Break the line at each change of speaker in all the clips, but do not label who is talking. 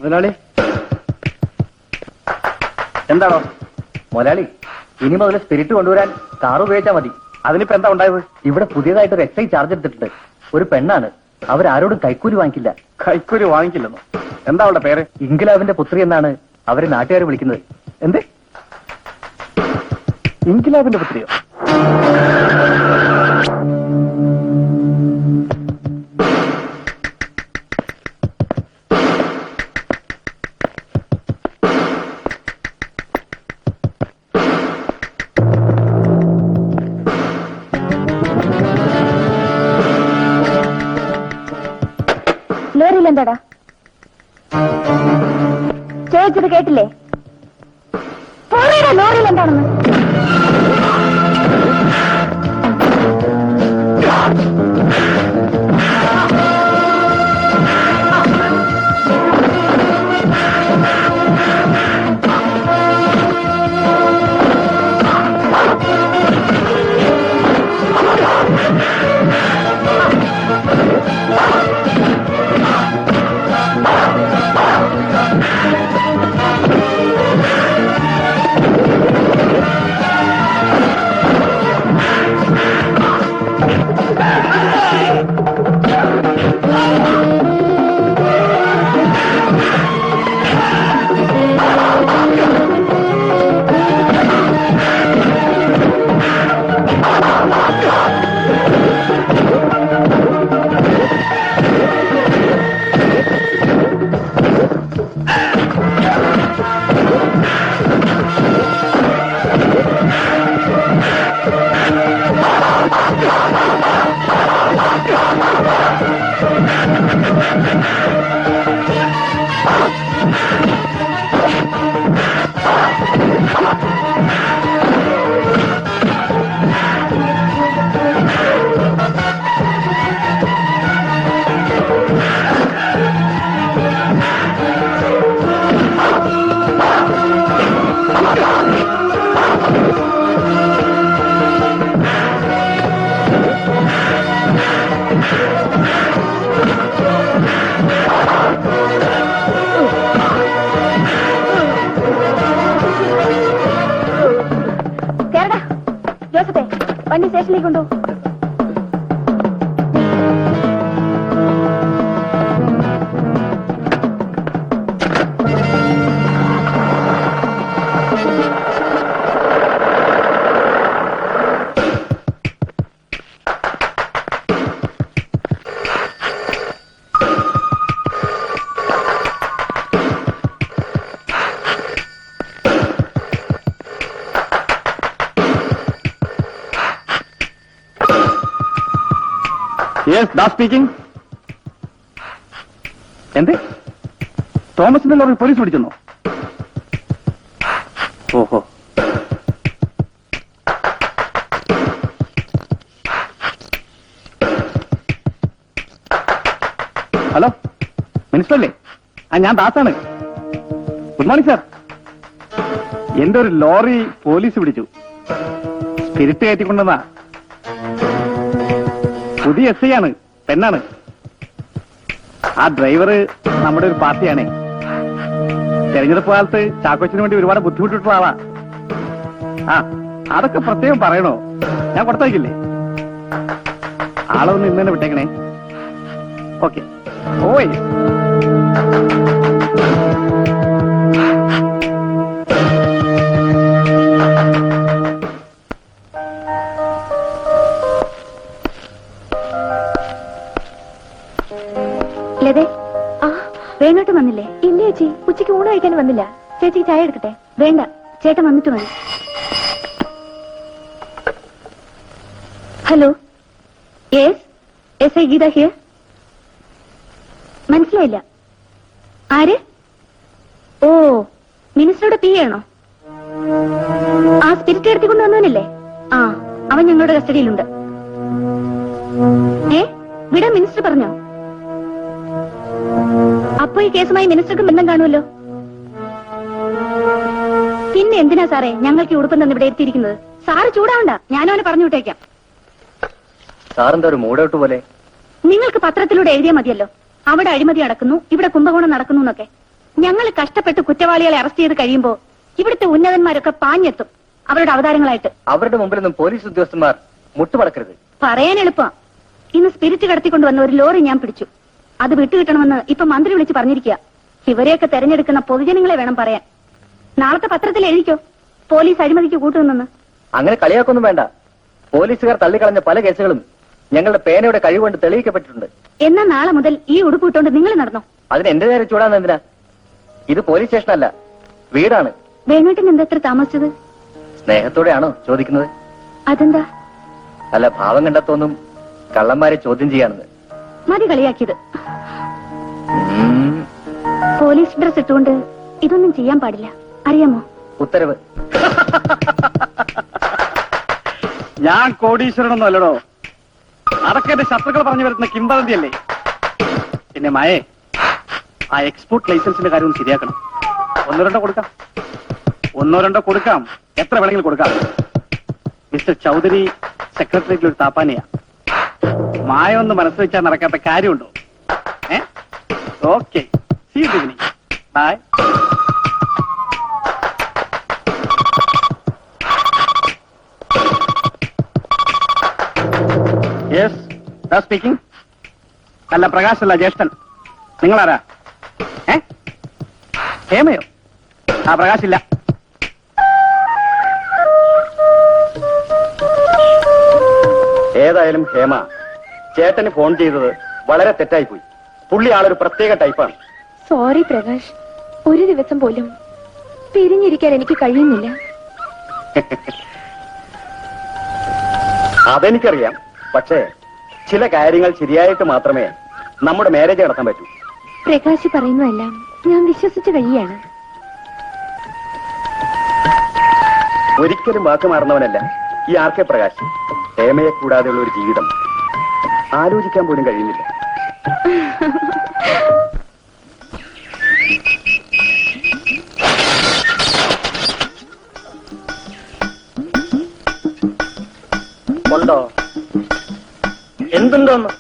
മുതലാളി എന്താണോ? മുതലാളി, ഇനി മുതൽ സ്പിരിറ്റ് കൊണ്ടുവരാൻ കാർ ഉപയോഗിച്ചാൽ മതി. അതിനിപ്പോ എന്താ ഉണ്ടായത്? ഇവിടെ പുതിയതായിട്ട് ഒരു എക്സൈസ് ചാർജ് എടുത്തിട്ടുണ്ട്. ഒരു പെണ്ണാണ്. അവരാരോടും കൈക്കൂലി വാങ്ങിക്കില്ല. കൈക്കൂലി വാങ്ങിക്കില്ലെന്നോ? എന്താ അവളുടെ പേര്? ഇൻകിലാബിന്റെ പുത്രി എന്നാണ് അവരെ നാട്ടുകാർ വിളിക്കുന്നത്. എന്ത്? ഇൻകിലാബിന്റെ പുത്രിയോ?
ലോറിയിലെന്താടാ ചോദിച്ചത് കേട്ടില്ലേ? ലോറിയിൽ എന്താണെന്ന് വണ്ടി സ്റ്റേഷനിലേക്ക് കൊണ്ടോ.
Yes, Das speaking. എന്ത്? തോമസിന്റെ ലോറി പോലീസ് പിടിച്ചെന്നോ? ഓഹോ. ഹലോ, മിനിസ്റ്റർ അല്ലേ? ഞാൻ ദാസാണ്. Good morning sir. എന്റെ ഒരു ലോറി പോലീസ് പിടിച്ചു. സ്പിരിറ്റ് കയറ്റിക്കൊണ്ടെന്നാ. പുതിയ എസ് ഐ ആണ്, പെണ്ണാണ്. ആ ഡ്രൈവർ നമ്മുടെ ഒരു പാർട്ടിയാണേ. തെരഞ്ഞെടുപ്പ് കാലത്ത് ചാക്കോച്ചിന് വേണ്ടി ഒരുപാട് ബുദ്ധിമുട്ടിട്ടുള്ള ആളാ. അതൊക്കെ പ്രത്യേകം പറയണോ? ഞാൻ കൊടുത്തേക്കില്ലേ? ആളൊന്ന് ഇന്ന് തന്നെ വിട്ടേക്കണേ. ഓക്കെ. ഓയ്, വേണോട്ട് വന്നില്ലേ? ഇല്ല ചേച്ചി, ഉച്ചയ്ക്ക് ഊണ് കഴിക്കാൻ വന്നില്ല. ചേച്ചിക്ക് ചായ എടുക്കട്ടെ? വേണ്ട, ചേട്ടൻ വന്നിട്ട് മതി. Hello, yes, yes I Geeta here. മനസ്സിലായില്ല. ആര്? ഓ, മിനിസ്റ്ററുടെ പി ആണോ? ആ സ്പിരിറ്റ് എടുത്തിക്കൊണ്ട് വന്നവനല്ലേ? ആ, അവൻ ഞങ്ങളുടെ കസ്റ്റഡിയിലുണ്ട്. വിടാൻ മിനിസ്റ്റർ പറഞ്ഞോ? അപ്പോ ഈ കേസുമായി മിനിസ്റ്റർക്ക് ബന്ധം കാണുമല്ലോ. പിന്നെ എന്തിനാ സാറേ ഞങ്ങൾക്ക് ഉടുപ്പം തന്നെ ഇവിടെ എത്തിയിരിക്കുന്നത്? സാറ് ചൂടാവണ്ട, ഞാനും അവനെ പറഞ്ഞു വിട്ടേക്കാം. സാറെന്താ ഒരു മൂടൗട്ട് പോലെ?
നിങ്ങൾക്ക് പത്രത്തിലൂടെ എഴുതിയാൽ മതിയല്ലോ, അവിടെ അഴിമതി നടക്കുന്നു, ഇവിടെ കുംഭകോണം നടക്കുന്നു എന്നൊക്കെ. ഞങ്ങൾ കഷ്ടപ്പെട്ട് കുറ്റവാളികളെ അറസ്റ്റ് ചെയ്ത് കഴിയുമ്പോ ഇവിടുത്തെ ഉന്നതന്മാരൊക്കെ പാഞ്ഞെത്തും അവരുടെ അവതാരങ്ങളായിട്ട്.
അവരുടെ മുമ്പിലൊന്നും പോലീസ് ഉദ്യോഗസ്ഥന്മാർ മുട്ടുമടക്കരുത്.
പറയാൻ എളുപ്പം. ഇന്ന് സ്പിരിറ്റ് കടത്തിക്കൊണ്ടുവന്ന ഒരു ലോറി ഞാൻ പിടിച്ചു. അത് വിട്ടുകിട്ടണമെന്ന് ഇപ്പൊ മന്ത്രി വിളിച്ച് പറഞ്ഞിരിക്കുക. ഇവരെയൊക്കെ തെരഞ്ഞെടുക്കുന്ന പൊതുജനങ്ങളെ വേണം പറയാൻ. നാളത്തെ പത്രത്തിൽ എഴുതിക്കോ, പോലീസ് അഴിമതിക്ക് കൂട്ടുനിന്ന്.
അങ്ങനെ കളിയാക്കൊന്നും വേണ്ട. പോലീസുകാർ തള്ളിക്കളഞ്ഞ പല കേസുകളും ഞങ്ങളുടെ പേനയുടെ കഴിവുകൊണ്ട് തെളിയിക്കപ്പെട്ടിട്ടുണ്ട്.
എന്നാ നാളെ മുതൽ ഈ ഉടുപ്പ് ഇട്ടുകൊണ്ട് നിങ്ങൾ നടന്നോ?
അതിന് എന്റെ നേരെ ചൂടാന്ന് എന്തിനാ? ഇത് പോലീസ് സ്റ്റേഷനല്ല, വീടാണ്.
വേണുവേട്ടൻ എന്താ എത്ര താമസിച്ചത്?
സ്നേഹത്തോടെയാണോ ചോദിക്കുന്നത്?
അതെന്താ?
അല്ല, ഭാവം കണ്ടെത്തോന്നും കള്ളന്മാരെ ചോദ്യം ചെയ്യാണെന്ന്.
മതി കളിയാക്കിയത്. പോലീസ് ഡ്രസ് ഇട്ടുകൊണ്ട് ഇതൊന്നും ചെയ്യാൻ പാടില്ല, അറിയാമോ?
ഉത്തരവ്.
ഞാൻ കോടീശ്വരനൊന്നും അല്ലടോ. അതൊക്കെ എന്റെ ശത്രുക്കൾ പറഞ്ഞു വരുന്ന കിംവദന്തിയല്ലേ. പിന്നെ മായേ, ആ എക്സ്പോർട്ട് ലൈസൻസിന്റെ കാര്യം ഒന്ന് ശരിയാക്കണം. ഒന്നോ രണ്ടോ കൊടുക്കാം, എത്ര വേണമെങ്കിലും കൊടുക്കാം. മിസ്റ്റർ ചൗധരി സെക്രട്ടേറിയറ്റിൽ ഒരു താപ്പാനിയാ. മായ ഒന്ന് മനസ്സ് വെച്ചാൽ നടക്കാത്ത കാര്യമുണ്ടോ? Okay, see you evening. Bye. Yes, speaking. അല്ല, പ്രകാശല്ല, ജ്യേഷ്ഠൻ. നിങ്ങളാരാ? ഹേമയോ? ആ, പ്രകാശില്ല.
ഏതായാലും ഹേമ, ചേട്ടന് ഫോൺ ചെയ്തത് വളരെ തെറ്റായിപ്പോയി. പുള്ളി ആളൊരു പ്രത്യേക ടൈപ്പാണ്.
സോറി പ്രകാശ്, ഒരു ദിവസം പോലും പിരിഞ്ഞിരിക്കാൻ എനിക്ക് കഴിയുന്നില്ല.
അതെനിക്കറിയാം. പക്ഷേ ചില കാര്യങ്ങൾ ശരിയായിട്ട് മാത്രമേ നമ്മുടെ മാരേജ് നടത്താൻ പറ്റൂ.
പ്രകാശ് പറയുന്നതെല്ലാം ഞാൻ വിശ്വസിച്ച് കഴിയാണ്.
ഒരിക്കലും വാക്ക് മാറുന്നവനല്ല ഈ ആർ കെ പ്രകാശ്. ഹേമയെ കൂടാതെയുള്ള ഒരു ജീവിതം ആലോചിക്കാൻ പോലും കഴിയുന്നില്ല. ഉണ്ടോ? എന്തുണ്ടോന്ന്?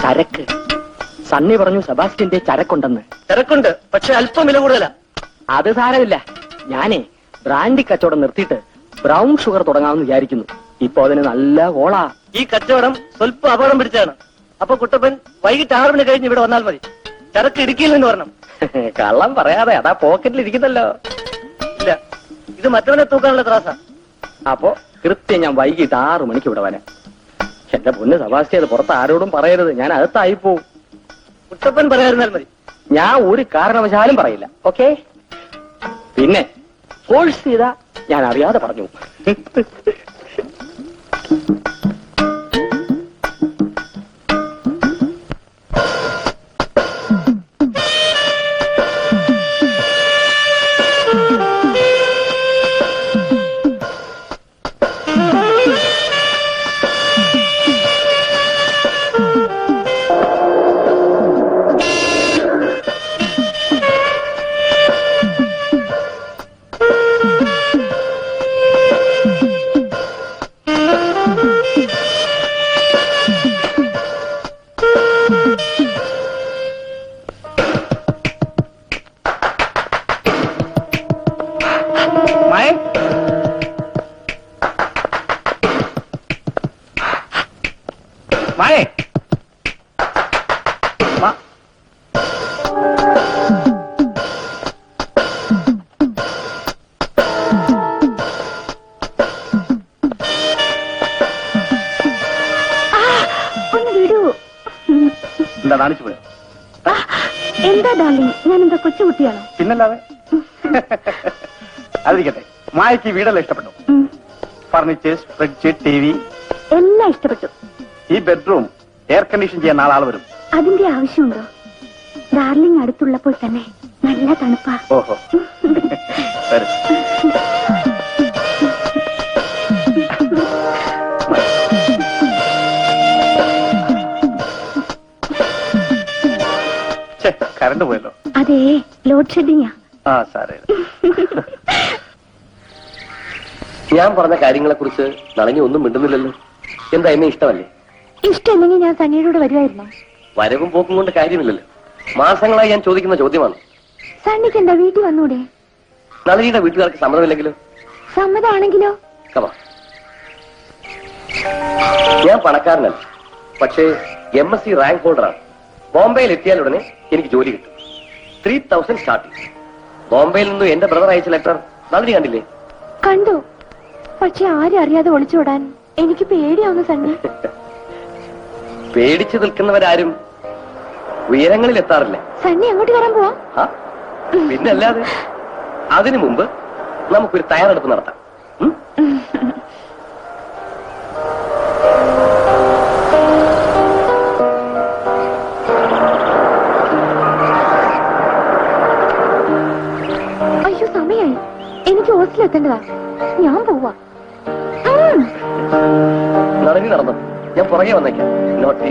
ചരക്ക്. സണ്ണി പറഞ്ഞു സെബാസ്റ്റ്യന്റെ ചരക്കുണ്ടെന്ന്. ചരക്കുണ്ട്, പക്ഷെ അല്പം വില കൂടുതലാ. അത് സാരമില്ല. ഞാനേ ബ്രാൻഡി കച്ചവടം നിർത്തിയിട്ട് ബ്രൗൺ ഷുഗർ തുടങ്ങാമെന്ന് വിചാരിക്കുന്നു. ഇപ്പൊ അതിന് നല്ല കോളാ. ഈ കച്ചവടം സ്വല്പം അപകടം പിടിച്ചാണ്. അപ്പൊ കുട്ടപ്പൻ വൈകിട്ട് 6 മണി കഴിഞ്ഞ് ഇവിടെ വന്നാൽ മതി. ചരക്ക് ഇടുക്കിയിൽ നിന്ന് വരണം. കള്ളം പറയാതെ, അതാ പോക്കറ്റിൽ ഇരിക്കുന്നല്ലോ. ഇല്ല, ഇത് മറ്റവനെ തൂക്കാനുള്ള ത്രാസ. അപ്പോ കൃത്യം ഞാൻ വൈകിട്ട് 6 മണിക്ക് ഇവിടെ വരാം. എന്റെ പൊന്ന് സെബാസ്റ്റ്യൻ, അത് പുറത്ത് ആരോടും പറയരുത്. ഞാൻ അകത്തായി പോവും. കുട്ടപ്പൻ പറയാതിരുന്നാൽ മതി. ഞാൻ ഒരു കാരണവശാലും പറയില്ല. ഓക്കെ? പിന്നെ ഫോഴ്സ് ചെയ്താ ഞാൻ അറിയാതെ പറഞ്ഞു.
മായേ,
ഒന്ന് വിടൂ.
എന്താ കാണിച്ചു പോയോ?
എന്താ ഡാർലിംഗ്, ഞാൻ എന്താ കൊച്ചുകുട്ടിയാണോ?
പിന്നല്ലാതെ. അതിരിക്കട്ടെ, മായക്ക് വീടെല്ലാം ഇഷ്ടപ്പെട്ടു? ഫർണിച്ചേഴ്സ്, ഫ്രിഡ്ജ്, TV
എല്ലാം ഇഷ്ടപ്പെട്ടു.
ഈ ബെഡ്റൂം എയർ കണ്ടീഷൻ ചെയ്യാൻ നാളെ വരും.
അതിന്റെ ആവശ്യമുണ്ടോ? ഡാർലിംഗ് അടുത്തുള്ളപ്പോൾ തന്നെ നല്ല തണുപ്പാ.
ഓഹോ, വരും. കറണ്ട് പോയല്ലോ.
അതേ, ലോഡ് ഷെഡിങ്ങാ.
ആ, സാരേ.
ഞാൻ പറഞ്ഞ കാര്യങ്ങളെ കുറിച്ച് നളഞ്ഞ ഒന്നും മിണ്ടുന്നില്ലല്ലോ. എന്താ എന്നെ ഇഷ്ടമല്ലേ?
ഇഷ്ടമല്ലെങ്കിൽ ഞാൻ സണ്ണിയുടെ വരുമായിരുന്നോ?
വരവും പോക്കും കൊണ്ട് കാര്യമില്ലല്ലോ. മാസങ്ങളായി ഞാൻ ചോദിക്കുന്ന ചോദ്യമാണ്.
സണ്ണിക്ക് എന്താ വീട്ടിൽ വന്നൂടെ?
നളിനിയുടെ വീട്ടുകാർക്ക് സമ്മതമില്ലെങ്കിലോ?
സമ്മതമാണെങ്കിലോ?
കമാ, ഞാൻ പണക്കാരനല്ല, പക്ഷേ MSc റാങ്ക് ഹോൾഡറാണ്. ബോംബെയിൽ എത്തിയാൽ ഉടനെ എനിക്ക് ജോലി കിട്ടും. 3000 സ്റ്റാർട്ടിംഗ്. ബോംബെയിൽ നിന്നും എന്റെ ബ്രദർ അയച്ച ലെറ്റർ നളിനി കണ്ടില്ലേ?
കണ്ടു. പക്ഷെ ആരും അറിയാതെ ഒളിച്ചോടാൻ എനിക്ക് പേടിയാവുന്നു സണ്ണി.
പേടിച്ചു നിൽക്കുന്നവരാരും ഉയരങ്ങളിൽ എത്താറില്ല.
സണ്ണി അങ്ങോട്ട് കയറാൻ പോവാ?
പിന്നല്ലാതെ. അതിനു മുമ്പ് നമുക്കൊരു തയ്യാറെടുപ്പ് നടത്താം.
അയ്യോ സമയായി, എനിക്ക് ഹോസ്റ്റലിലെത്തേണ്ടതാ. ഞാൻ പോവാ.
നളിനി നടന്നു, ഞാൻ പുറകെ വന്നേക്കാം. നോട്ട്